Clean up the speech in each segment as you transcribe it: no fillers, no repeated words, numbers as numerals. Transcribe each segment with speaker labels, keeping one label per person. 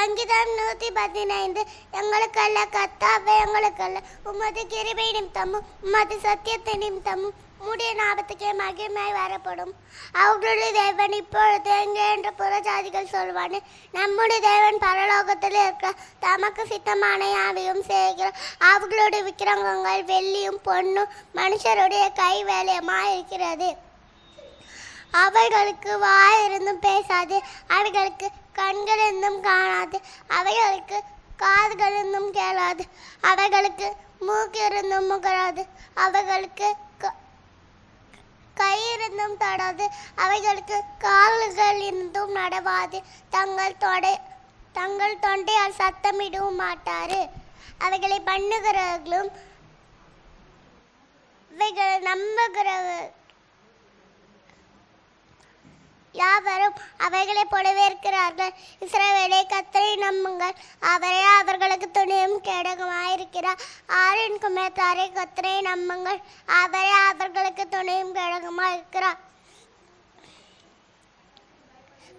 Speaker 1: சங்கீதம் 115 எங்களுக்கல்ல கர்த்தாவே எங்களுக்கல்ல உமது கிருபை நிமித்தமும் உமது சத்தியத்தை நிமித்தமும் உம்முடைய நாமத்துக்கே மகிமை வரப்படும். அவர்களுடைய தேவன் இப்பொழுது எங்கே என்று புறஜாதிகள் சொல்வானே. நம்முடைய தேவன் பரலோகத்தில் இருக்கிற தமக்கு சித்தமான யாவையும் செய்கிறார். அவர்களுடைய விக்கிரகங்கள் வெள்ளியும் பொன்னும் மனுஷருடைய கை வேலையுமாயிருக்கிறது. அவைகளுக்கு வாய் இருந்தும் பேசாது, அவைகளுக்கு கண்கள் இருந்தும் காணாது, அவைகளுக்கு காதுகள் இருந்தும் கேளாது, அவைகளுக்கு மூக்கு இருந்தும் முகராது, அவைகளுக்கு கை இருந்தும் தொடாது, அவைகளுக்கு கால்கள் இருந்தும் நடவாது, தங்கள் தொண்டையால் சத்தமிடவும் மாட்டாரு. அவைகளை பண்ணுகிறவர்களும் அவைகளை நம்புகிறவர்கள் யாவரும் அவைகளை போலவே இருக்கிறார்கள். இஸ்ரவேலே கர்த்தரை நம்புங்கள், அவரே அவர்களுக்கு துணையும் கேடகமாயிருக்கிறார். ஆரின் குமாரத்தாரே கர்த்தரை நம்புங்கள், அவரே அவர்களுக்கு துணையும் கேடகமாயிருக்கிறார்.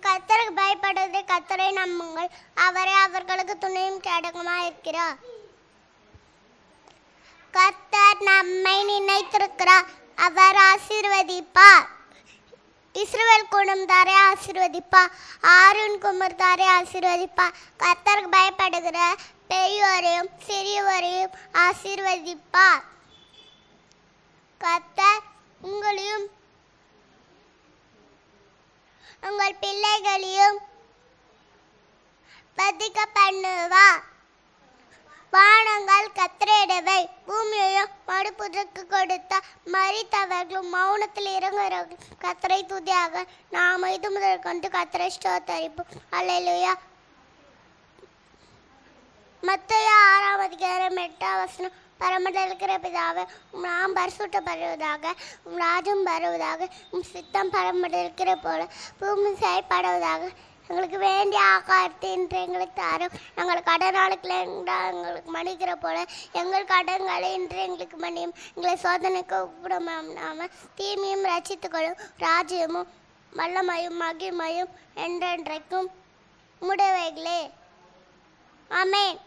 Speaker 1: கர்த்தருக்கு பயப்படுவதை கர்த்தரை நம்புங்கள், அவரே அவர்களுக்கு துணையும் கேடகமாயிருக்கிறார். கர்த்தர் நம்மை நினைத்திருக்கிறார், அவர் ஆசீர்வதிப்பார். இஸ்ரவேல் குடும்பத்தாரை ஆசீர்வதிப்பா, ஆரோன் குமாரத்தாரை ஆசீர்வதிப்பா. கர்த்தருக்கு பயப்படுகிற பெரியோரையும் சிறியவரையும் ஆசீர்வதிப்பா. கர்த்தர் உங்களையும் உங்கள் பிள்ளைகளையும் வதிக்க பண்ணுவா. வானங்கள் கர்த்தருடையவை, பூமியையும் மறுபுதற்கு கொடுத்த மரித்தவர்களும் மௌனத்தில் இறங்குகிறவர்கள் கர்த்தரை துதியாக. நாம் இது முதல் கொண்டு கர்த்தரை ஸ்தோத்தரிப்போம். அல்லேலூயா. மத்தேயு 6:8 பரமண்டல இருக்கிற பிதாவே, உம் நாம் பரிசுத்தப்படுவதாக, உம் ராஜ்யம் வருவதாக, உம் சித்தம் பரமண்டல இருக்கிற போல பூமி செயல்படுவதாக. எங்களுக்கு வேண்டிய ஆகாரத்தை இன்று எங்களுக்கு தாரும். எங்கள் கடனாளுக்கு எங்களுக்கு மன்னிக்கிற போல எங்கள் கடன்களை இன்று எங்களுக்கு மன்னியும். எங்களை சோதனைக்கு ஒப்புவிடாமல் தீமையும் ரட்சித்துக்கொள்ளும். ராஜ்யமும் வல்லமையும் மகிமையும் என்றென்றைக்கும் உம்முடையவைகளே. ஆமென்.